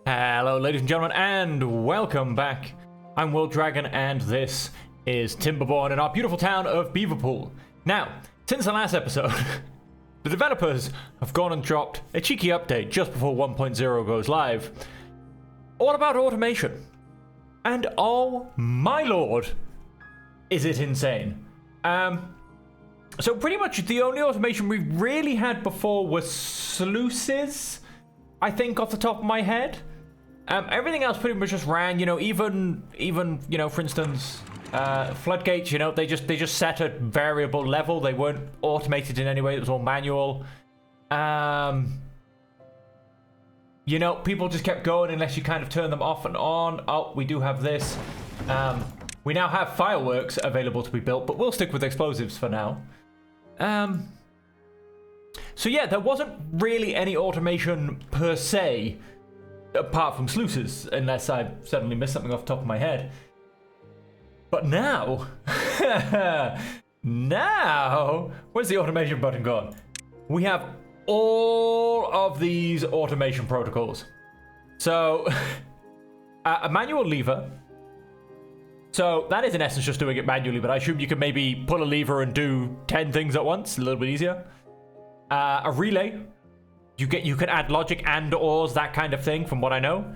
Hello, ladies and gentlemen, and welcome back. I'm Will Dragon, and this is Timberborn in our beautiful town of Beaverpool. Now, since the last episode, the developers have gone and dropped a cheeky update just before 1.0 goes live, all about automation. And oh my lord, is it insane. So pretty much the only automation we really had before was sluices, I think, off the top of my head. Everything else pretty much just ran, even for instance, floodgates, they just set a variable level. They weren't automated in any way. It was all manual. People just kept going unless you kind of turn them off and on. Oh, we do have this. We now have fireworks available to be built, but we'll stick with explosives for now. So yeah, there wasn't really any automation per se, apart from sluices, unless I suddenly missed something off the top of my head. But now, where's the automation button gone? We have all of these automation protocols. So, a manual lever. So that is in essence just doing it manually, but I assume you can maybe pull a lever and do 10 things at once, a little bit easier. A relay. You can add logic and ors, that kind of thing, from what I know.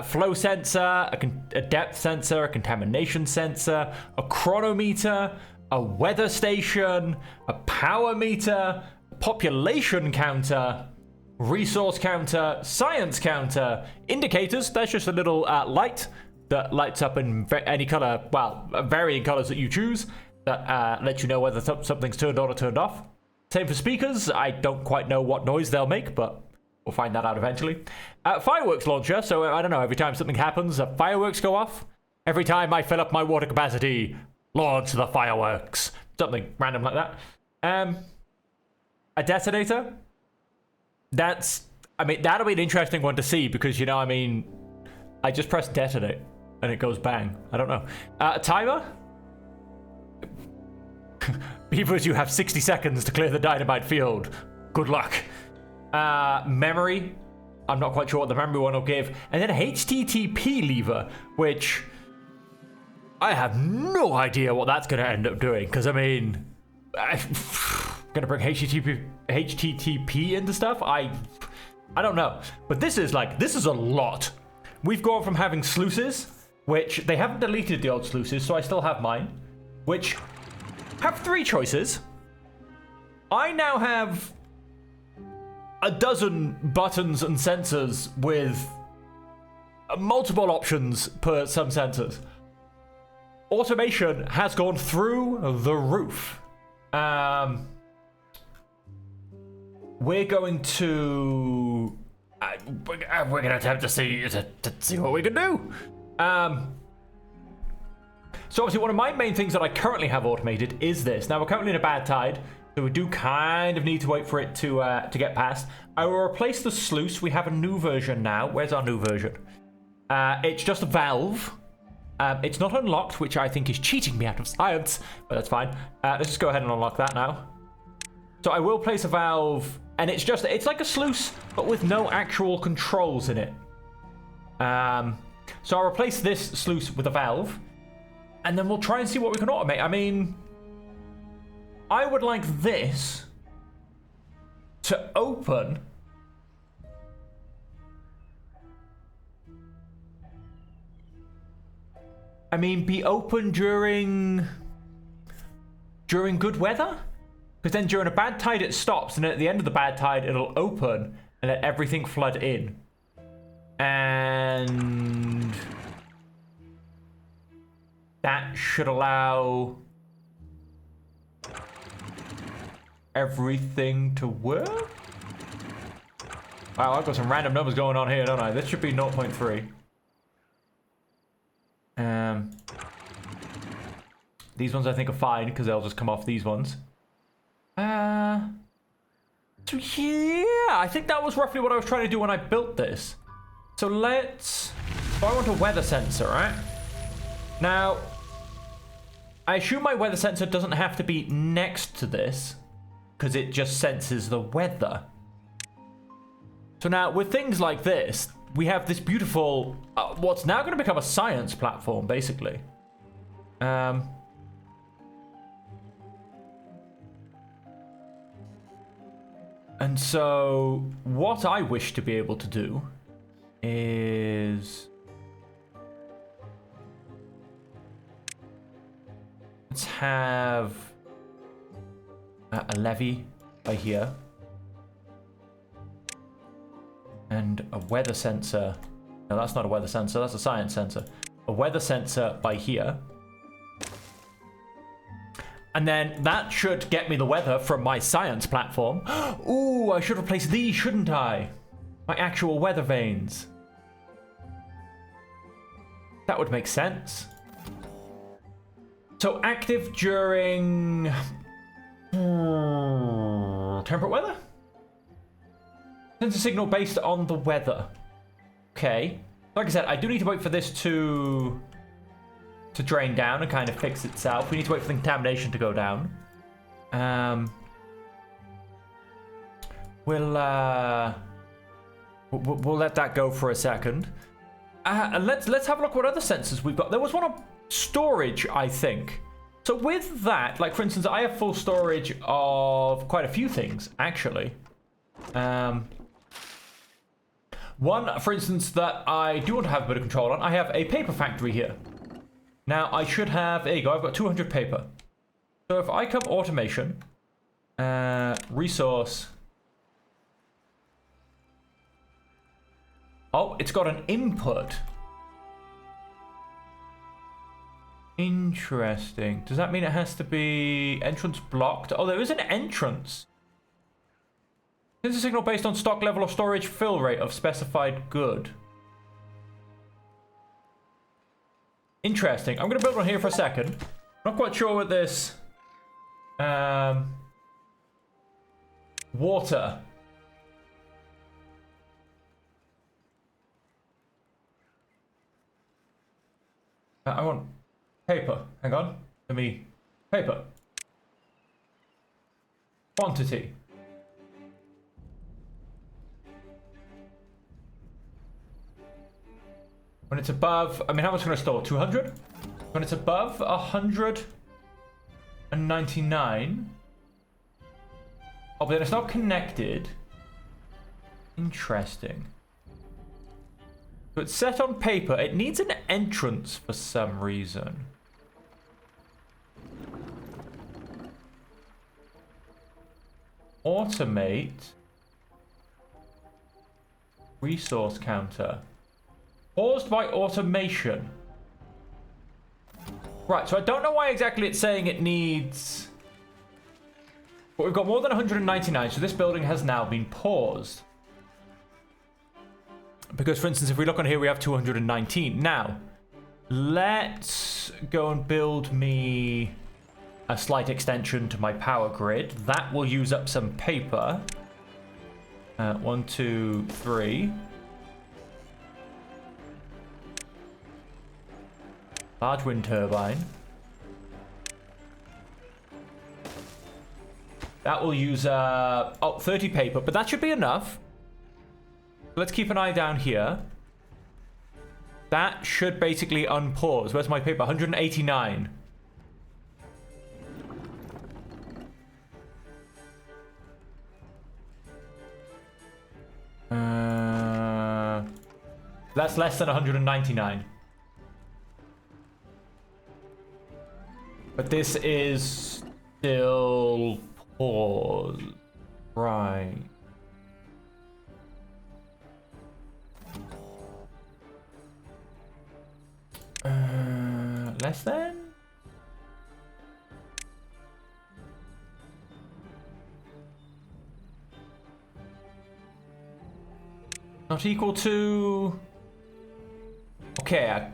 Flow sensor, a depth sensor, a contamination sensor, a chronometer, a weather station, a power meter, a population counter, resource counter, science counter, indicators. That's just a little light that lights up in any color, well, varying colors that you choose, that let you know whether something's turned on or turned off. Same for speakers. I don't quite know what noise they'll make, but we'll find that out eventually. Fireworks launcher, so I don't know, every time something happens, fireworks go off. Every time I fill up my water capacity, launch the fireworks. Something random like that. A detonator. That'll be an interesting one to see because, I just press detonate and it goes bang. I don't know. A timer. Beavers, you have 60 seconds to clear the dynamite field. Good luck. Memory. I'm not quite sure what the memory one will give. And then a HTTP lever, which I have no idea what that's going to end up doing. Because, I'm going to bring HTTP into stuff? I don't know. But this is a lot. We've gone from having sluices, which they haven't deleted the old sluices, so I still have mine, which have 3 choices. I now have a dozen buttons and sensors with multiple options per some sensors. Automation has gone through the roof. We're going to attempt to see what we can do. So obviously one of my main things that I currently have automated is this. Now we're currently in a bad tide, so we do kind of need to wait for it to get past. I will replace the sluice. We have a new version now. Where's our new version? It's just a valve. It's not unlocked, which I think is cheating me out of science, but that's fine. Let's just go ahead and unlock that now. So I will place a valve, and it's like a sluice, but with no actual controls in it. So I'll replace this sluice with a valve, and then we'll try and see what we can automate. I would like this to open. Be open during good weather? Because then during a bad tide it stops, and at the end of the bad tide it'll open and let everything flood in. And that should allow everything to work. Wow, I've got some random numbers going on here, don't I? This should be 0.3. These ones I think are fine because they'll just come off these ones. So yeah, I think that was roughly what I was trying to do when I built this. So I want a weather sensor, right? Now, I assume my weather sensor doesn't have to be next to this because it just senses the weather. So now with things like this, we have this beautiful, what's now going to become a science platform, basically. And so what I wish to be able to do is, let's have a levee by here and a weather sensor. No, that's not a weather sensor, that's a science sensor. A weather sensor by here. And then that should get me the weather from my science platform. Ooh, I should replace these, shouldn't I? My actual weather vanes. That would make sense. So active during temperate weather? Sends a signal based on the weather. Okay. Like I said, I do need to wait for this to drain down and kind of fix itself. We need to wait for the contamination to go down. We'll let that go for a second. And let's have a look what other sensors we've got. There was one on storage, I think. So with that, like for instance, I have full storage of quite a few things, actually. One, for instance, that I do want to have a bit of control on, I have a paper factory here. Now, I should have, there you go, I've got 200 paper. So if I come automation, resource. Oh, it's got an input. Interesting. Does that mean it has to be entrance blocked? Oh, there is an entrance. This is a signal based on stock level or storage fill rate of specified good. Interesting. I'm going to build one here for a second. Not quite sure what this... water. I want paper. Hang on. Let me... Paper. Quantity. When it's above... I mean, how much can I store? 200? When it's above 199... Oh, but then it's not connected. Interesting. So it's set on paper. It needs an entrance for some reason. Automate. Resource counter. Paused by automation. Right, so I don't know why exactly it's saying it needs... But we've got more than 199, so this building has now been paused. Because, for instance, if we look on here, we have 219. Now, let's go and build me a slight extension to my power grid. That will use up some paper. 1, 2, 3. Large wind turbine. That will use 30 paper, but that should be enough. Let's keep an eye down here. That should basically unpause. Where's my paper? 189. That's less than 199. But this is still paused. Right. Less than? Not equal to... Okay, I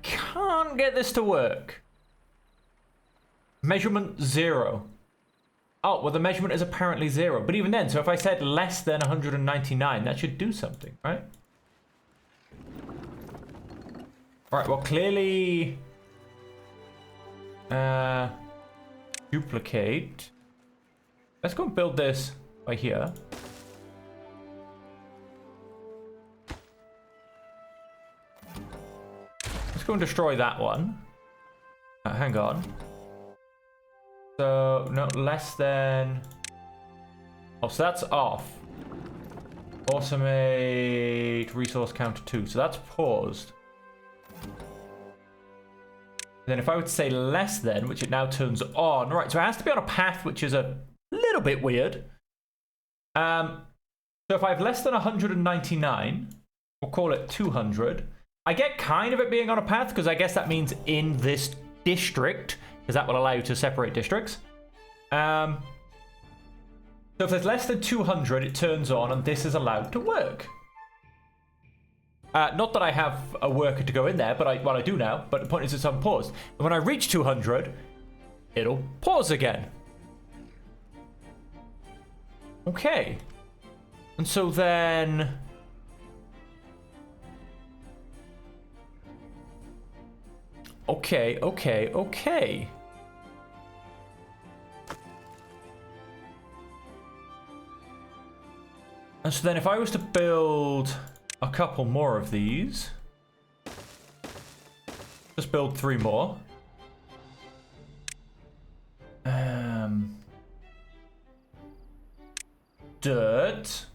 can't get this to work. Measurement 0. Oh, well the measurement is apparently 0. But even then, so if I said less than 199, that should do something, right? Alright, well clearly... duplicate. Let's go and build this by here. let's go and destroy that one. Hang on. So, no, less than... Oh, so that's off. Automate resource counter 2. So that's paused. Then if I would say less than, which it now turns on. Right, so it has to be on a path, which is a little bit weird. So if I have less than 199, we'll call it 200. I get kind of it being on a path, because I guess that means in this district, because that will allow you to separate districts. So if there's less than 200, it turns on, and this is allowed to work. Not that I have a worker to go in there, but I do now. But the point is it's on pause. And when I reach 200, it'll pause again. Okay. And so then... Okay. And so then if I was to build a couple more of these, just build 3 more. Dirt.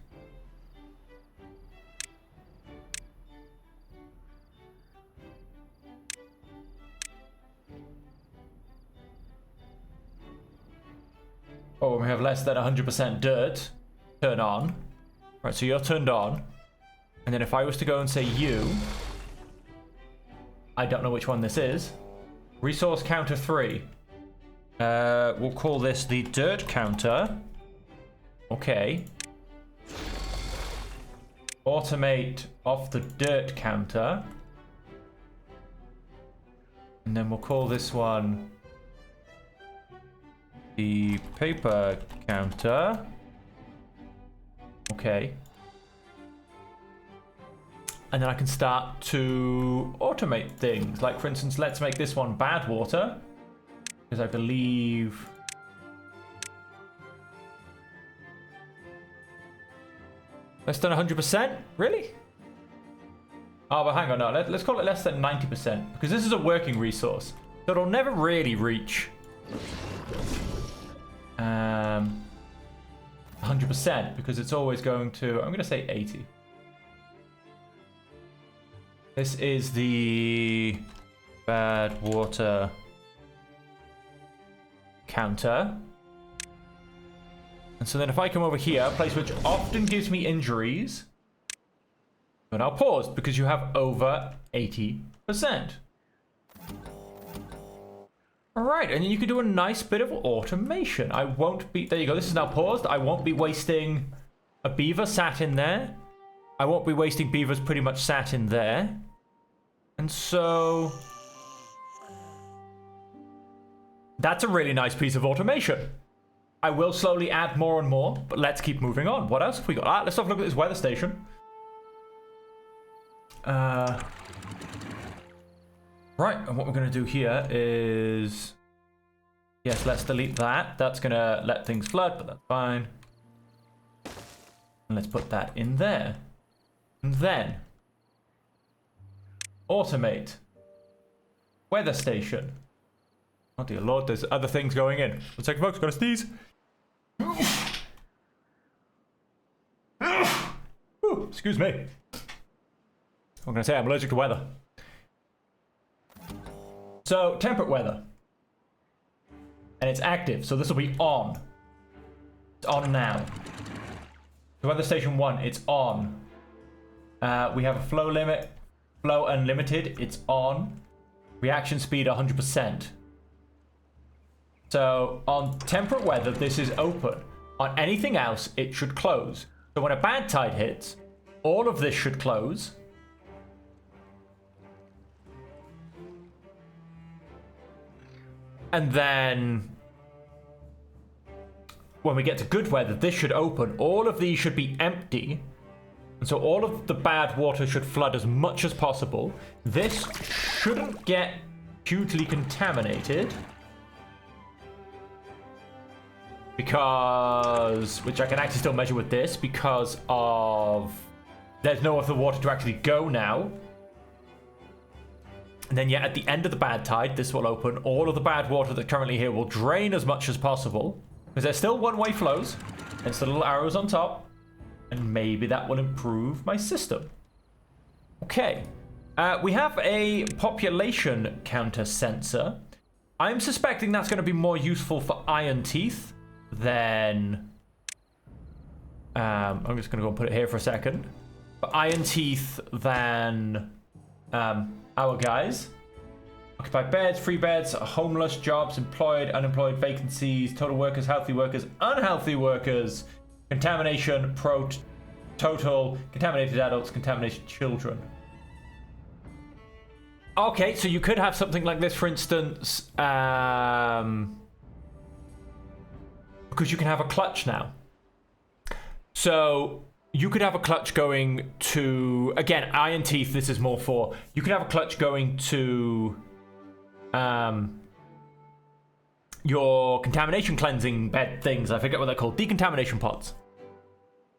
Oh, we have less than 100% dirt. Turn on. Right, so you're turned on. And then if I was to go and say you, I don't know which one this is. Resource counter 3. We'll call this the dirt counter. Okay. Automate off the dirt counter. And then we'll call this one the paper counter. Okay. And then I can start to automate things. Like, for instance, let's make this one bad water. Because I believe... Less than 100%? Really? Oh, but hang on, no. Let's call it less than 90%. Because this is a working resource. So it'll never really reach 100%. Because it's always going to... I'm going to say 80. This is the bad water counter. And so then if I come over here, a place which often gives me injuries, but I'll pause because you have over 80%. All right, and then you can do a nice bit of automation. I won't be, there you go, this is now paused. I won't be wasting a beaver sat in there. I won't be wasting beavers pretty much sat in there. And so... that's a really nice piece of automation. I will slowly add more and more, but let's keep moving on. What else have we got? Let's have a look at this weather station. Right, and what we're going to do here is... yes, let's delete that. That's going to let things flood, but that's fine. And let's put that in there. And then... automate. Weather station. Oh dear lord, there's other things going in. 1 second, folks, gotta sneeze. Ooh, excuse me. I'm gonna say I'm allergic to weather. So, temperate weather. And it's active, so this will be on. It's on now. The weather station 1, it's on. We have a flow limit. Flow unlimited, it's on. Reaction speed 100%. So on temperate weather, this is open. On anything else, it should close. So when a bad tide hits, all of this should close. And then when we get to good weather, this should open. All of these should be empty. And so all of the bad water should flood as much as possible. This shouldn't get hugely contaminated. Because... which I can actually still measure with this. Because of... there's no other water to actually go now. And then, yeah, at the end of the bad tide, this will open. All of the bad water that's currently here will drain as much as possible. Because there's still one-way flows. Hence the little arrows on top. And maybe that will improve my system. Okay. We have a population counter sensor. I'm suspecting that's going to be more useful for iron teeth than... I'm just going to go and put it here for a second. For iron teeth than our guys. Occupied beds, free beds, homeless, jobs, employed, unemployed, vacancies, total workers, healthy workers, unhealthy workers, contamination, total, contaminated adults, contaminated children. Okay, so you could have something like this, for instance, because you can have a clutch now. So you could have a clutch going to, again, iron teeth, this is more for, you could have a clutch going to your contamination cleansing bed things. I forget what they're called, decontamination pods.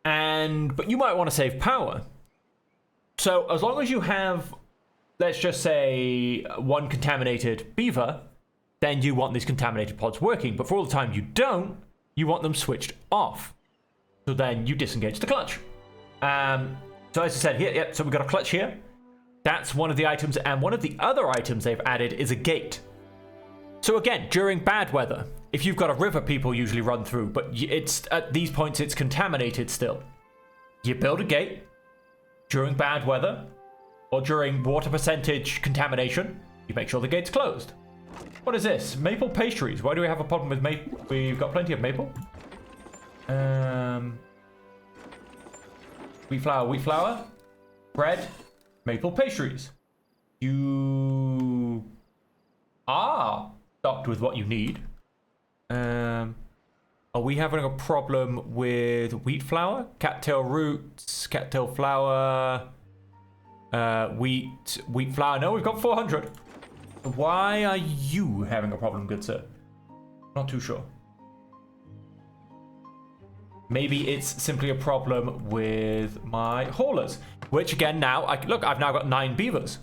But you might want to save power. So as long as you have, let's just say, one contaminated beaver, then you want these contaminated pods working. But for all the time you don't, you want them switched off. So then you disengage the clutch. So as I said here, so we've got a clutch here. That's one of the items, and one of the other items they've added is a gate. So again, during bad weather, if you've got a river people usually run through, but it's at these points it's contaminated still. You build a gate during bad weather, or during water percentage contamination, you make sure the gate's closed. What is this? Maple pastries. Why do we have a problem with maple? We've got plenty of maple. Wheat flour, bread, maple pastries. You are stocked with what you need. Are we having a problem with wheat flour? Cattail roots, cattail flour, wheat flour. No, we've got 400. Why are you having a problem, good sir? Not too sure. Maybe it's simply a problem with my haulers, which again now, look, I've now got 9 beavers.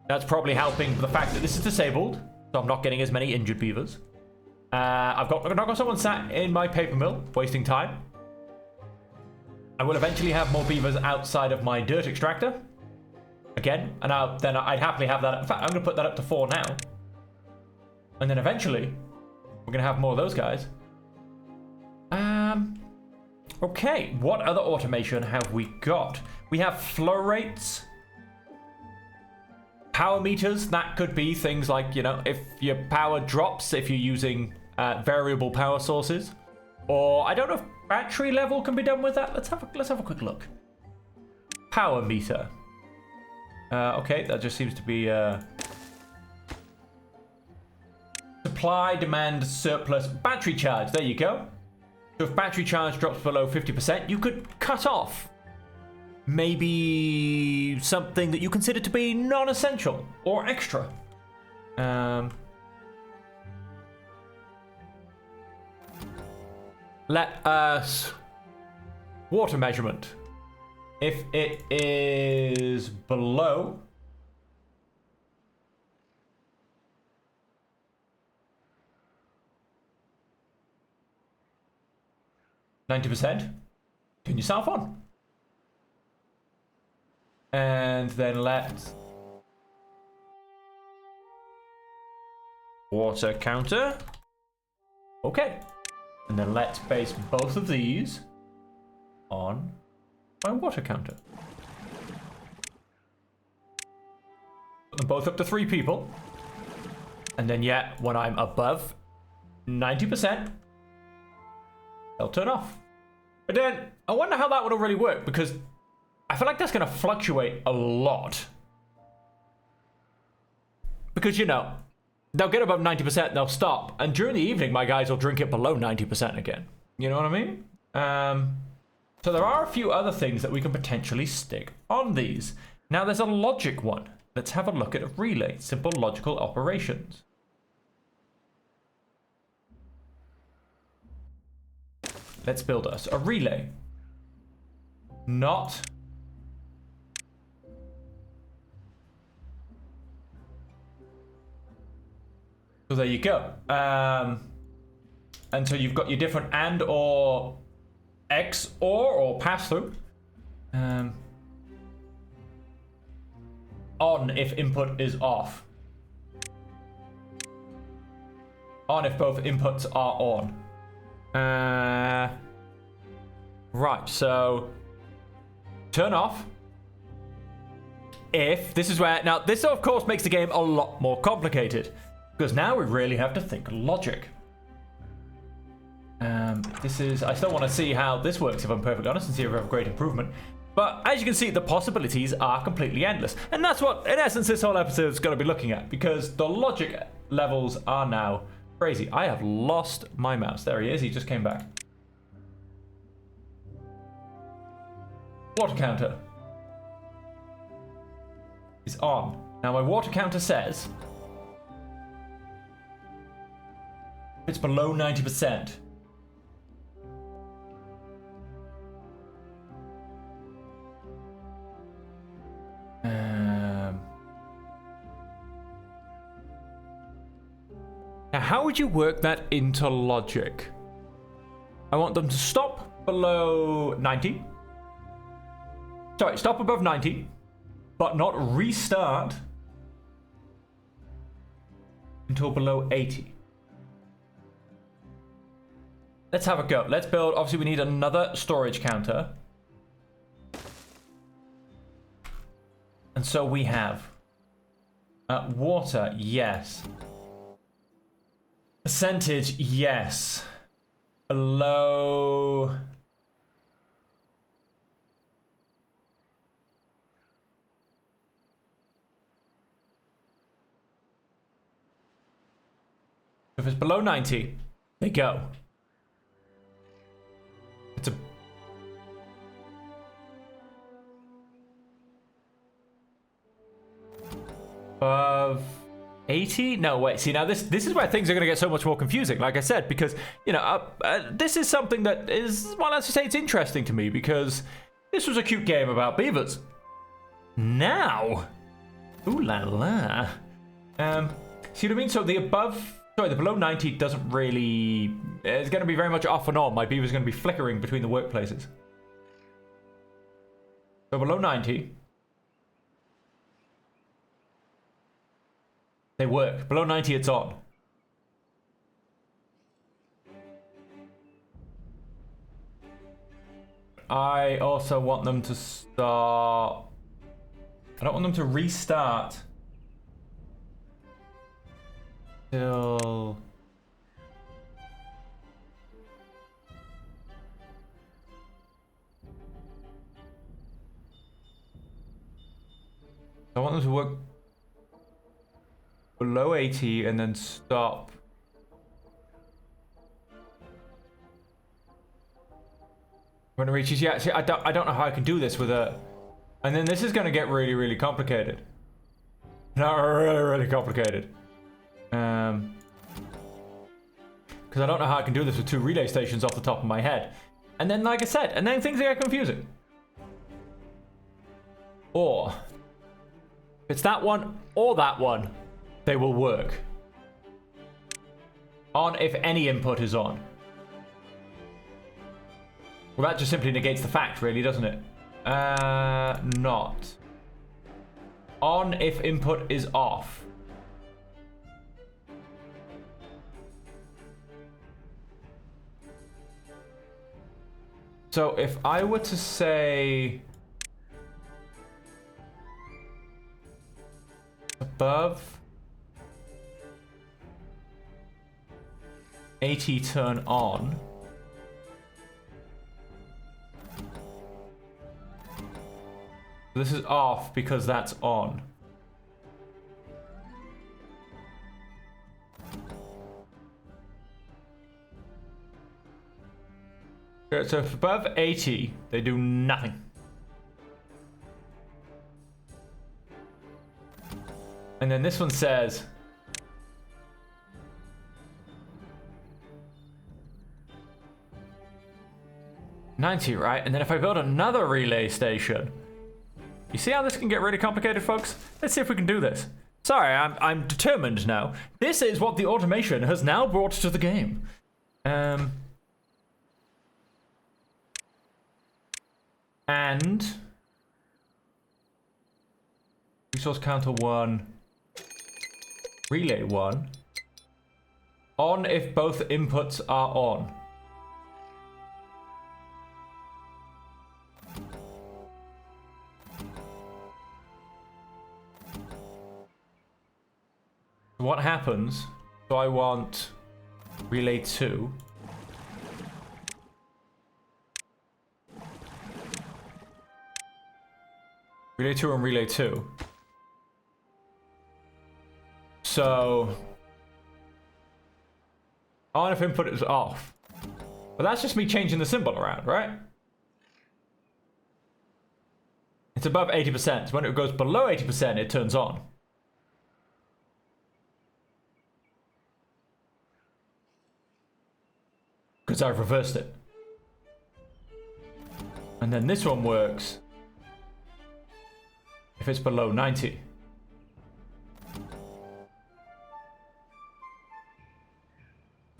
That's probably helping the fact that this is disabled, so I'm not getting as many injured beavers. I've not got someone sat in my paper mill, wasting time. I will eventually have more beavers outside of my dirt extractor. Again, and then I'd happily have that. In fact, I'm going to put that up to 4 now. And then eventually, we're going to have more of those guys. Okay, what other automation have we got? We have flow rates. Power meters, that could be things like, you know, if your power drops, if you're using variable power sources. Or, I don't know if battery level can be done with that. Let's have a quick look. Power meter. Okay, that just seems to be supply, demand, surplus, battery charge. There you go. So if battery charge drops below 50%, you could cut off maybe something that you consider to be non-essential or extra. Let us water measurement. If it is below 90%, turn yourself on. And then let's water counter. Okay. And then let's base both of these on my water counter. Put them both up to 3 people. And then, yeah, when I'm above 90%, they'll turn off. But then, I wonder how that would really work, because I feel like that's going to fluctuate a lot. Because, you know, they'll get above 90% and they'll stop. And during the evening, my guys will drink it below 90% again. You know what I mean? So there are a few other things that we can potentially stick on these. Now, there's a logic one. Let's have a look at a relay. Simple logical operations. Let's build us a relay. Not So there you go. And so you've got your different and or X or pass through. On if input is off. On if both inputs are on. Right, so turn off. If this is where now this of course makes the game a lot more complicated because now we really have to think logic. This is I still want to see how this works if I'm perfectly honest and see if we have a great improvement. But as you can see, the possibilities are completely endless. And that's what, in essence, this whole episode is going to be looking at. Because the logic levels are now crazy. I have lost my mouse. There he is. He just came back. Water counter is on. Now my water counter says it's below 90%. Now, how would you work that into logic? I want them to stop below 90. Sorry, stop above 90, but not restart until below 80. Let's have a go. Let's build, obviously we need another storage counter. And so we have water, yes. Percentage, yes. Below. If it's below 90, they go. It's above 80? No, wait. See, now this is where things are going to get so much more confusing, like I said, because, you know, this is something that is, well, let's just say it's interesting to me, because this was a cute game about beavers. Now, ooh la la. See what I mean? So the below 90 doesn't really, it's going to be very much off and on. My beaver's going to be flickering between the workplaces. So below 90. They work. Below 90, it's on. I also want them to start. I don't want them to restart till I want them to work below 80 and then stop. When it reaches, yeah, see, I don't know how I can do this with a, and then this is going to get really, really complicated. Not really, really complicated. Because I don't know how I can do this with 2 relay stations off the top of my head. And then, like I said, and then things get confusing. Or, if it's that one or that one, they will work. On if any input is on. Well, that just simply negates the fact, really, doesn't it? Not. On if input is off. So if I were to say above 80 turn on. This is off because that's on. Okay, so if above 80, they do nothing. And then this one says 90, right? And then if I build another relay station, you see how this can get really complicated, folks? Let's see if we can do this. Sorry, I'm determined now. This is what the automation has now brought to the game. And resource counter 1, relay 1. On if both inputs are on. What happens? So I want relay 2. Relay 2 and relay 2. So on if input is off. But that's just me changing the symbol around, right? It's above 80%. So when it goes below 80%, it turns on. Because I've reversed it. And then this one works if it's below 90.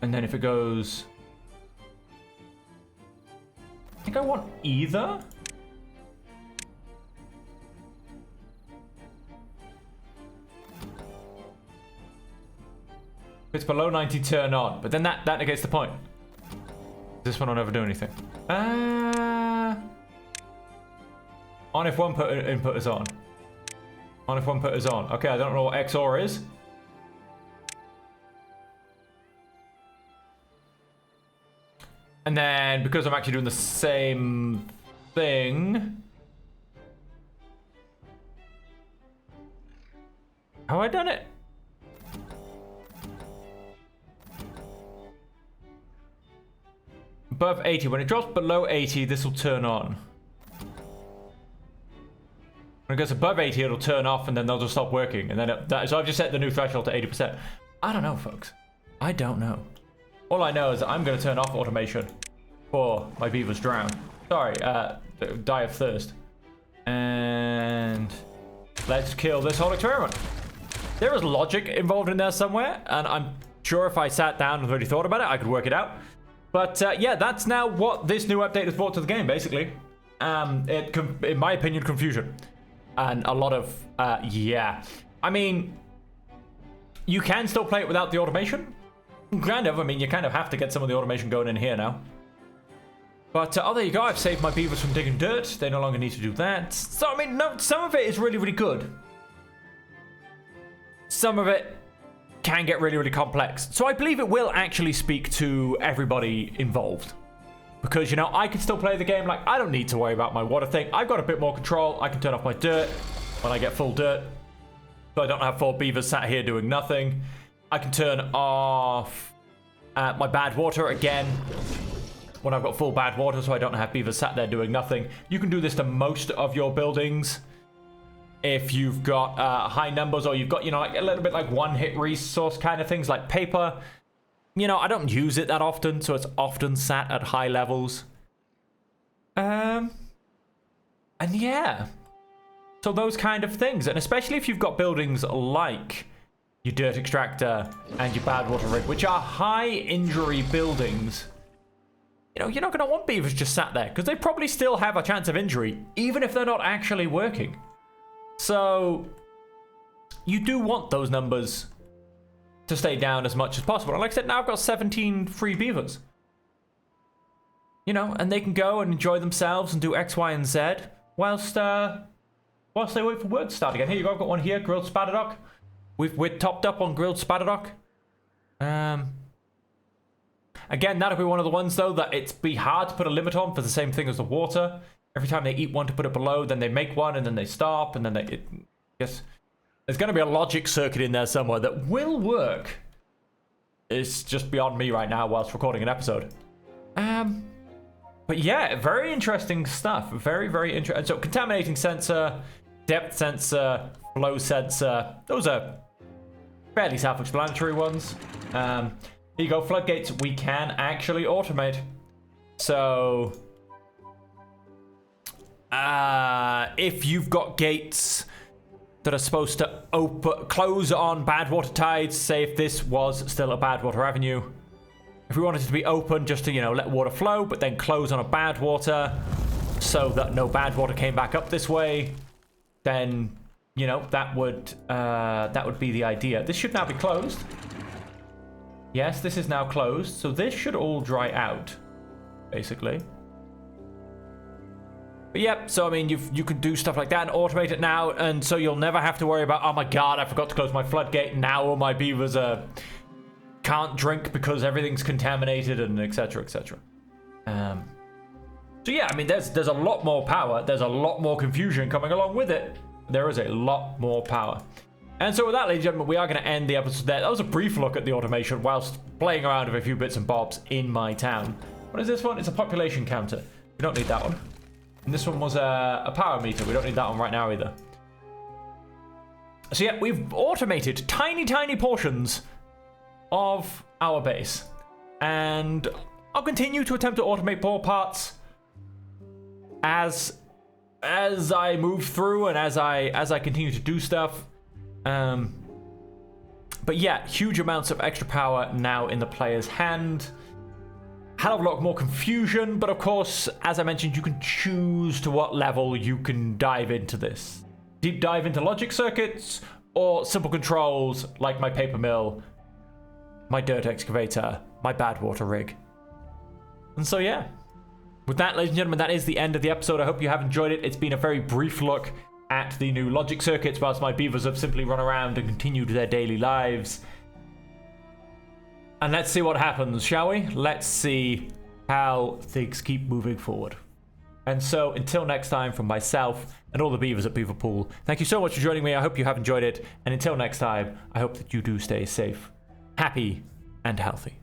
And then if it goes... I think I want either. If it's below 90, turn on. But then that negates the point. This one will never do anything. On if one input is on. On if one input is on. Okay, I don't know what XOR is. And then, because I'm actually doing the same thing... How have I done it? Above 80. When it drops below 80, this will turn on. When it goes above 80, it'll turn off, and then they'll just stop working. And then so I've just set the new threshold to 80%. I don't know, folks. I don't know. All I know is that I'm going to turn off automation for my beavers drown. Sorry, die of thirst. And let's kill this whole experiment. There is logic involved in there somewhere, and I'm sure if I sat down and really thought about it, I could work it out. But yeah, that's now what this new update has brought to the game, basically. In my opinion, confusion. And a lot of, yeah. I mean, you can still play it without the automation. Kind of. I mean, you kind of have to get some of the automation going in here now. But, oh, there you go. I've saved my beavers from digging dirt. They no longer need to do that. So, I mean, no, some of it is really, really good. Some of it can get really, really complex. So I believe it will actually speak to everybody involved. Because, you know, I can still play the game. Like, I don't need to worry about my water thing. I've got a bit more control. I can turn off my dirt when I get full dirt. So I don't have 4 beavers sat here doing nothing. I can turn off my bad water again when I've got full bad water, so I don't have beavers sat there doing nothing. You can do this to most of your buildings if you've got high numbers, or you've got, you know, like a little bit like one-hit resource kind of things, like paper. You know, I don't use it that often, so it's often sat at high levels. And yeah. So those kind of things, and especially if you've got buildings like your dirt extractor and your bad water rig, which are high injury buildings, you know, you're not going to want beavers just sat there, because they probably still have a chance of injury, even if they're not actually working. So you do want those numbers to stay down as much as possible. And like I said, now I've got 17 free beavers. You know, and they can go and enjoy themselves and do X, Y, and Z whilst they wait for work to start again. Here you go, I've got one here, grilled spatterdock. We're topped up on grilled spatterdock. Again, that'll be one of the ones, though, that it's be hard to put a limit on for the same thing as the water. Every time they eat one to put it below, then they make one, and then they stop, and then they... Yes, there's going to be a logic circuit in there somewhere that will work. It's just beyond me right now whilst recording an episode. But yeah, very interesting stuff. Very, very interesting. So, contaminating sensor, depth sensor, flow sensor. Those are fairly self-explanatory ones. Here you go, floodgates we can actually automate. So, if you've got gates that are supposed to close on bad water tides. Say if this was still a bad water avenue. If we wanted it to be open just to, you know, let water flow, but then close on a bad water so that no bad water came back up this way, then, you know, that would be the idea. This should now be closed. Yes, this is now closed, so this should all dry out, basically. But yep, so I mean, you can do stuff like that and automate it now, and so you'll never have to worry about, oh my god, I forgot to close my floodgate, now all my beavers can't drink because everything's contaminated, and etc, etc. So yeah, I mean, there's a lot more power, there's a lot more confusion coming along with it. There is a lot more power. And so with that, ladies and gentlemen, we are going to end the episode there. That was a brief look at the automation whilst playing around with a few bits and bobs in my town. What is this one? It's a population counter. We don't need that one. And this one was a power meter. We don't need that one right now either. So yeah, we've automated tiny, tiny portions of our base. And I'll continue to attempt to automate more parts as I move through and as I continue to do stuff. But yeah, huge amounts of extra power now in the player's hand. Hell of a lot more confusion, but of course, as I mentioned, you can choose to what level you can dive into this. Deep dive into logic circuits, or simple controls like my paper mill, my dirt excavator, my bad water rig. And so yeah, with that, ladies and gentlemen, that is the end of the episode. I hope you have enjoyed it. It's been a very brief look at the new logic circuits whilst my beavers have simply run around and continued their daily lives. And let's see what happens, shall we? Let's see how things keep moving forward. And so until next time, from myself and all the beavers at Beaverpool, thank you so much for joining me. I hope you have enjoyed it. And until next time, I hope that you do stay safe, happy, and healthy.